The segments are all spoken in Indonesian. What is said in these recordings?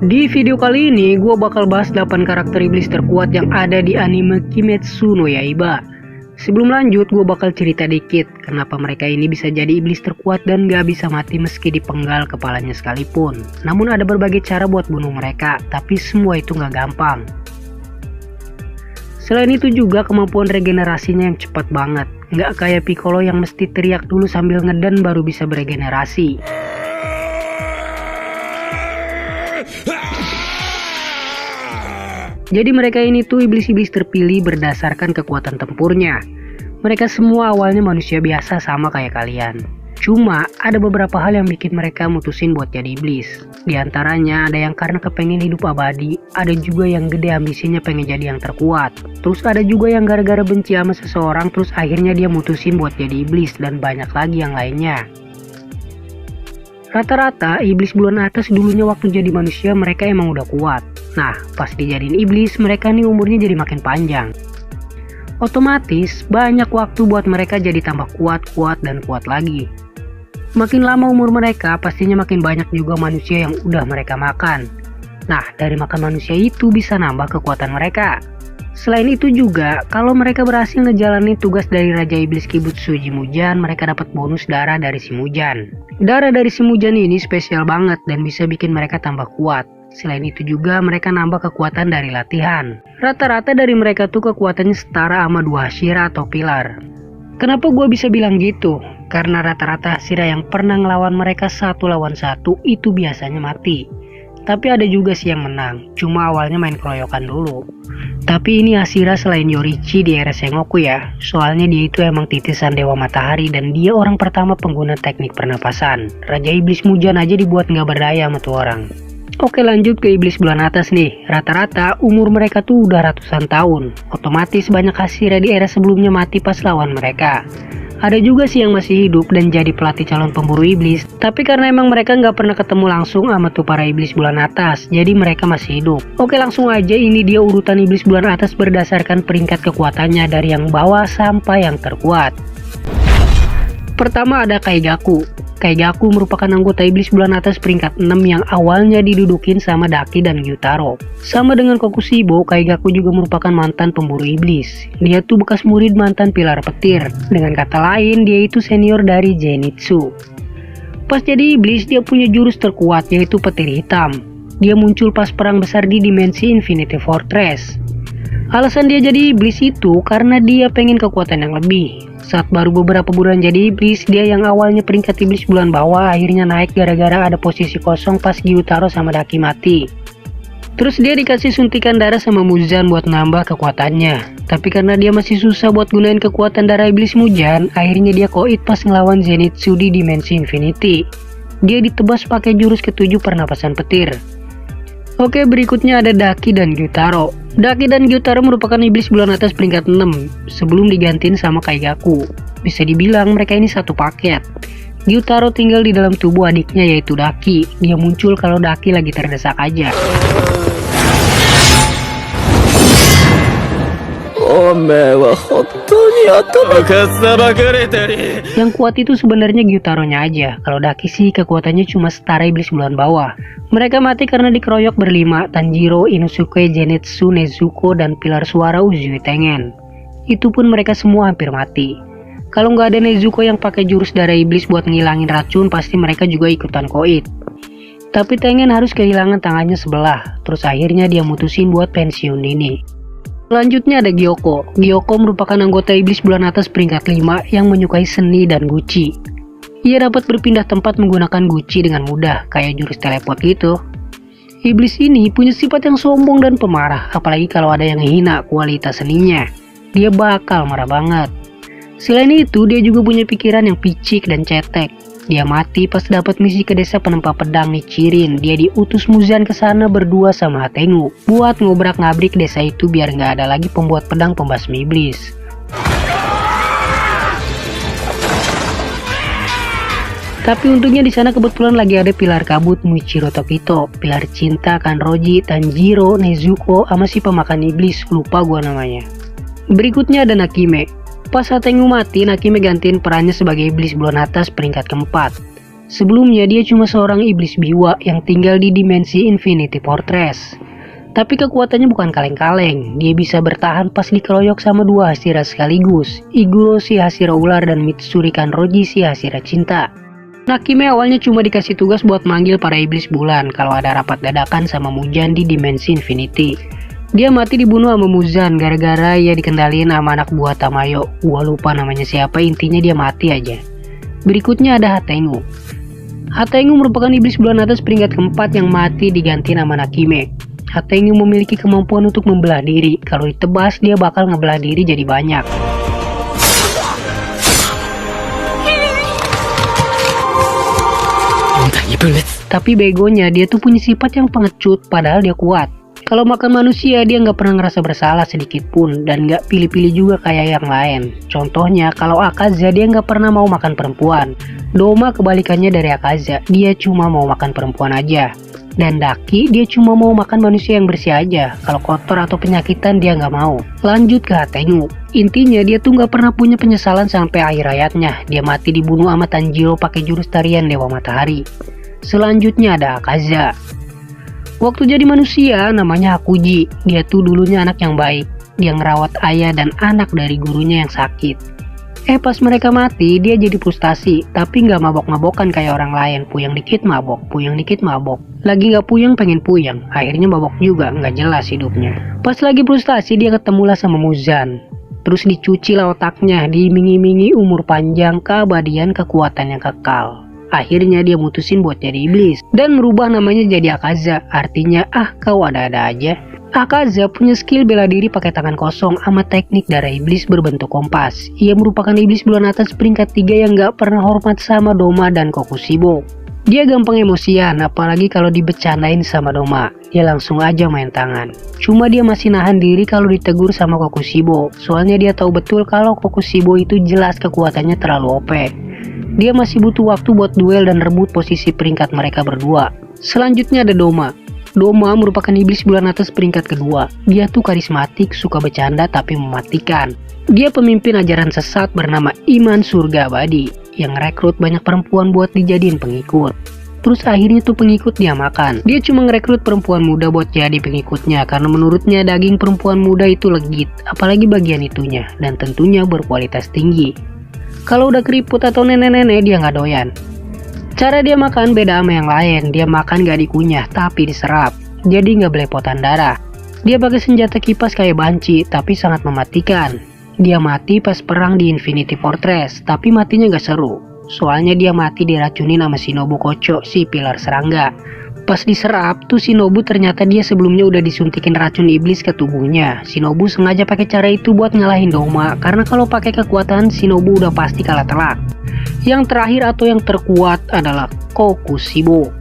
Di video kali ini, gue bakal bahas 8 karakter iblis terkuat yang ada di anime Kimetsu no Yaiba. Sebelum lanjut, gue bakal cerita dikit kenapa mereka ini bisa jadi iblis terkuat dan gak bisa mati meski dipenggal kepalanya sekalipun. Namun ada berbagai cara buat bunuh mereka, tapi semua itu gak gampang. Selain itu juga kemampuan regenerasinya yang cepat banget. Gak kayak Piccolo yang mesti teriak dulu sambil ngeden baru bisa beregenerasi. Jadi mereka ini tuh iblis-iblis terpilih berdasarkan kekuatan tempurnya. Mereka semua awalnya manusia biasa sama kayak kalian. Cuma ada beberapa hal yang bikin mereka mutusin buat jadi iblis. Di antaranya ada yang karena kepengen hidup abadi, ada juga yang gede ambisinya pengen jadi yang terkuat. Terus ada juga yang gara-gara benci sama seseorang terus akhirnya dia mutusin buat jadi iblis, dan banyak lagi yang lainnya. Rata-rata iblis bulan atas dulunya waktu jadi manusia mereka emang udah kuat. Nah, pas dijadiin iblis mereka nih umurnya jadi makin panjang. Otomatis banyak waktu buat mereka jadi tambah kuat dan kuat lagi. Makin lama umur mereka pastinya makin banyak juga manusia yang udah mereka makan. Nah, dari makan manusia itu bisa nambah kekuatan mereka. Selain itu juga, kalau mereka berhasil ngejalanin tugas dari Raja Iblis Kibutsu Jimujan, mereka dapat bonus darah dari si Mujan. Darah dari si Mujan ini spesial banget dan bisa bikin mereka tambah kuat. Selain itu juga mereka nambah kekuatan dari latihan. Rata-rata dari mereka tuh kekuatannya setara sama 2 Hashira atau pilar. Kenapa gue bisa bilang gitu? Karena rata-rata Hashira yang pernah ngelawan mereka 1 lawan 1 itu biasanya mati. Tapi ada juga sih yang menang, cuma awalnya main keroyokan dulu. Tapi ini Hashira selain Yorichi di era Sengoku ya, soalnya dia itu emang titisan Dewa Matahari dan dia orang pertama pengguna teknik pernapasan. Raja Iblis Mujan aja dibuat nggak berdaya sama tuh orang. Oke, lanjut ke iblis bulan atas nih. Rata-rata umur mereka tuh udah ratusan tahun. Otomatis banyak Hashira di era sebelumnya mati pas lawan mereka. Ada juga sih yang masih hidup dan jadi pelatih calon pemburu iblis. Tapi karena emang mereka nggak pernah ketemu langsung sama tuh para iblis bulan atas, jadi mereka masih hidup. Oke, langsung aja ini dia urutan iblis bulan atas berdasarkan peringkat kekuatannya dari yang bawah sampai yang terkuat. Pertama ada Kaigaku. Kaigaku merupakan anggota iblis bulan atas peringkat 6 yang awalnya didudukin sama Daki dan Gyutaro. Sama dengan Kokushibo, Kaigaku juga merupakan mantan pemburu iblis. Dia tuh bekas murid mantan pilar petir. Dengan kata lain, dia itu senior dari Zenitsu. Pas jadi iblis, dia punya jurus terkuat yaitu petir hitam. Dia muncul pas perang besar di dimensi Infinity Fortress. Alasan dia jadi iblis itu karena dia pengen kekuatan yang lebih. Saat baru beberapa bulan jadi iblis, dia yang awalnya peringkat iblis bulan bawah akhirnya naik gara-gara ada posisi kosong pas Gyutaro sama Daki mati. Terus dia dikasih suntikan darah sama Muzan buat nambah kekuatannya. Tapi karena dia masih susah buat gunain kekuatan darah iblis Mujan, akhirnya dia koit pas ngelawan Zenitsu di dimensi Infinity. Dia ditebas pakai jurus ketujuh pernapasan petir. Oke, berikutnya ada Daki dan Gyutaro. Daki dan Gyutaro merupakan iblis bulan atas peringkat 6 sebelum digantiin sama Kaigaku. Bisa dibilang mereka ini satu paket. Gyutaro tinggal di dalam tubuh adiknya yaitu Daki. Dia muncul kalau Daki lagi terdesak aja. Yang kuat itu sebenarnya Gyutaro-nya aja. Kalau Daki sih kekuatannya cuma setara iblis bulan bawah. Mereka mati karena dikeroyok berlima, Tanjiro, Inosuke, Zenitsu, Nezuko, dan pilar suara Uzui Tengen. Itu pun mereka semua hampir mati. Kalau nggak ada Nezuko yang pakai jurus darah iblis buat ngilangin racun, pasti mereka juga ikutan koit. Tapi Tengen harus kehilangan tangannya sebelah, terus akhirnya dia mutusin buat pensiun dini. Selanjutnya ada Gyoko. Gyoko merupakan anggota iblis bulan atas peringkat 5 yang menyukai seni dan guci. Ia dapat berpindah tempat menggunakan guci dengan mudah, kayak jurus teleport gitu. Iblis ini punya sifat yang sombong dan pemarah, apalagi kalau ada yang menghina kualitas seninya. Dia bakal marah banget. Selain itu, dia juga punya pikiran yang picik dan cetek. Dia mati pas dapat misi ke desa penempa pedang Nichirin. Dia diutus Muzan ke sana berdua sama Hatengu buat ngobrak-ngabrik desa itu biar nggak ada lagi pembuat pedang pembasmi iblis. Tapi untungnya di sana kebetulan lagi ada pilar kabut Muichiro Tokito, pilar cinta Kanroji, Tanjiro, Nezuko, sama si pemakan iblis, lupa gua namanya. Berikutnya ada Nakime. Pas Hatengu mati, Nakime gantiin perannya sebagai iblis bulan atas peringkat keempat. Sebelumnya dia cuma seorang iblis biwa yang tinggal di dimensi Infinity Fortress. Tapi kekuatannya bukan kaleng-kaleng, dia bisa bertahan pas dikeroyok sama dua Hashira sekaligus, Iguro si Hashira ular dan Mitsuri Kanroji si Hashira cinta. Nakime awalnya cuma dikasih tugas buat manggil para iblis bulan kalau ada rapat dadakan sama Muzan di dimensi Infinity. Dia mati dibunuh sama Muzan gara-gara ya dikendaliin sama anak buah Tamayo. Gua lupa namanya siapa, intinya dia mati aja. Berikutnya ada Hatengu. Hatengu merupakan iblis bulan atas peringkat keempat yang mati diganti nama Nakime. Hatengu memiliki kemampuan untuk membelah diri. Kalau ditebas, dia bakal ngebelah diri jadi banyak. Tapi begonya, dia tuh punya sifat yang pengecut, padahal dia kuat. Kalau makan manusia, dia nggak pernah ngerasa bersalah sedikit pun, dan nggak pilih-pilih juga kayak yang lain. Contohnya, kalau Akaza, dia nggak pernah mau makan perempuan. Doma kebalikannya dari Akaza, dia cuma mau makan perempuan aja. Dan Daki, dia cuma mau makan manusia yang bersih aja. Kalau kotor atau penyakitan dia nggak mau. Lanjut ke Hatengu. Intinya dia tuh nggak pernah punya penyesalan sampai akhir hayatnya. Dia mati dibunuh sama Tanjiro pakai jurus tarian Dewa Matahari. Selanjutnya ada Akaza. Waktu jadi manusia namanya Hakuji. Dia tuh dulunya anak yang baik. Dia ngerawat ayah dan anak dari gurunya yang sakit. Pas mereka mati, dia jadi frustasi, tapi nggak mabok-mabokan kayak orang lain. Puyeng dikit mabok, puyeng dikit mabok. Lagi nggak puyeng pengen puyeng, akhirnya mabok juga, nggak jelas hidupnya. Pas lagi frustasi, dia ketemulah sama Muzan. Terus dicuci lah otaknya, diiming-imingi umur panjang, keabadian, kekuatan yang kekal. Akhirnya dia mutusin buat jadi iblis, dan merubah namanya jadi Akaza, artinya kau ada-ada aja. Akaza punya skill bela diri pakai tangan kosong sama teknik darah iblis berbentuk kompas. Ia merupakan iblis bulan atas peringkat 3 yang gak pernah hormat sama Doma dan Kokushibo. Dia gampang emosian, apalagi kalau dibecandain sama Doma. Dia langsung aja main tangan. Cuma dia masih nahan diri kalau ditegur sama Kokushibo. Soalnya dia tahu betul kalau Kokushibo itu jelas kekuatannya terlalu OP. Dia masih butuh waktu buat duel dan rebut posisi peringkat mereka berdua. Selanjutnya ada Doma. Doma merupakan iblis bulan atas peringkat kedua. Dia tuh karismatik, suka bercanda tapi mematikan. Dia pemimpin ajaran sesat bernama Iman Surga Abadi yang rekrut banyak perempuan buat dijadiin pengikut. Terus akhirnya tuh pengikut dia makan. Dia cuma ngerekrut perempuan muda buat jadi pengikutnya karena menurutnya daging perempuan muda itu legit, apalagi bagian itunya, dan tentunya berkualitas tinggi. Kalau udah keriput atau nenek-nenek dia nggak doyan. Cara dia makan beda sama yang lain, dia makan gak dikunyah tapi diserap, jadi gak belepotan darah. Dia pakai senjata kipas kayak banci tapi sangat mematikan. Dia mati pas perang di Infinity Fortress, tapi matinya gak seru. Soalnya dia mati diracunin sama Shinobu Kocho, si pilar serangga. Pas diserap tuh Shinobu ternyata dia sebelumnya udah disuntikin racun iblis ke tubuhnya. Shinobu sengaja pakai cara itu buat ngalahin Doma, karena kalau pakai kekuatan Shinobu udah pasti kalah telak. Yang terakhir atau yang terkuat adalah Kokushibo.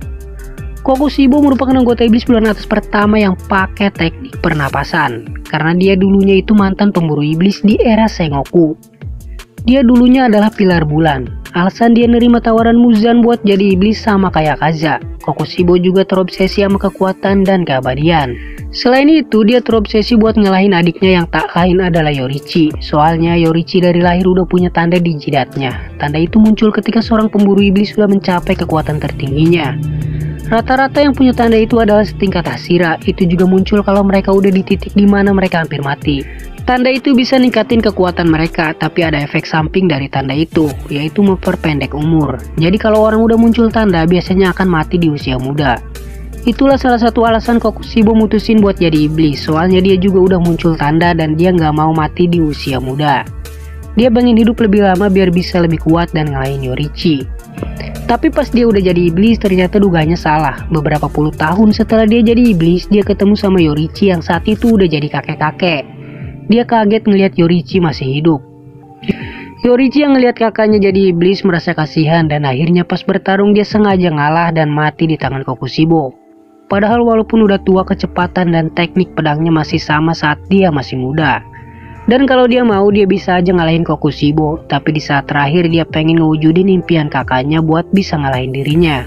Kokushibo merupakan anggota iblis bulan atas pertama yang pakai teknik pernapasan, karena dia dulunya itu mantan pemburu iblis di era Sengoku. Dia dulunya adalah pilar bulan. Alasan dia nerima tawaran Muzan buat jadi iblis sama kayak Akaza. Kokushibo juga terobsesi sama kekuatan dan keabadian. Selain itu, dia terobsesi buat ngalahin adiknya yang tak lain adalah Yorichi. Soalnya Yorichi dari lahir udah punya tanda di jidatnya. Tanda itu muncul ketika seorang pemburu iblis sudah mencapai kekuatan tertingginya. Rata-rata yang punya tanda itu adalah setingkat Hashira. Itu juga muncul kalau mereka udah di titik dimana mereka hampir mati. Tanda itu bisa ningkatin kekuatan mereka, tapi ada efek samping dari tanda itu, yaitu memperpendek umur. Jadi kalau orang udah muncul tanda, biasanya akan mati di usia muda. Itulah salah satu alasan Kokushibo mutusin buat jadi iblis, soalnya dia juga udah muncul tanda dan dia nggak mau mati di usia muda. Dia pengen hidup lebih lama biar bisa lebih kuat dan ngalahin Yorichi. Tapi pas dia udah jadi iblis, ternyata dugaannya salah. Beberapa puluh tahun setelah dia jadi iblis, dia ketemu sama Yorichi yang saat itu udah jadi kakek-kakek. Dia kaget ngelihat Yorichi masih hidup. Yorichi yang ngelihat kakaknya jadi iblis merasa kasihan dan akhirnya pas bertarung dia sengaja ngalah dan mati di tangan Kokushibo. Padahal walaupun udah tua, kecepatan dan teknik pedangnya masih sama saat dia masih muda. Dan kalau dia mau dia bisa aja ngalahin Kokushibo, tapi di saat terakhir dia pengen ngewujudin impian kakaknya buat bisa ngalahin dirinya.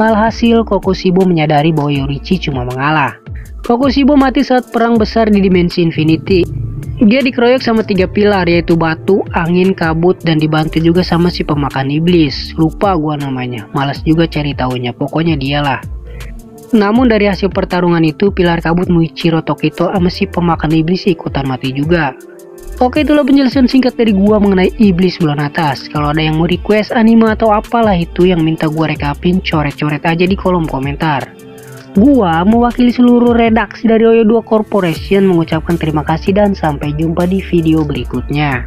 Alhasil Kokushibo menyadari bahwa Yorichi cuma mengalah. Kokushibo mati saat perang besar di dimensi Infinity. Dia dikeroyok sama 3 pilar, yaitu batu, angin, kabut, dan dibantu juga sama si pemakan iblis. Lupa gua namanya, malas juga cari taunya, pokoknya dialah. Namun dari hasil pertarungan itu, pilar kabut Muichiro Tokito sama si pemakan iblis ikutan mati juga. Oke, itulah penjelasan singkat dari gua mengenai iblis bulan atas. Kalau ada yang mau request anime atau apalah itu yang minta gua rekapin, coret-coret aja di kolom komentar. Gua mewakili seluruh redaksi dari Oyo 2 Corporation mengucapkan terima kasih dan sampai jumpa di video berikutnya.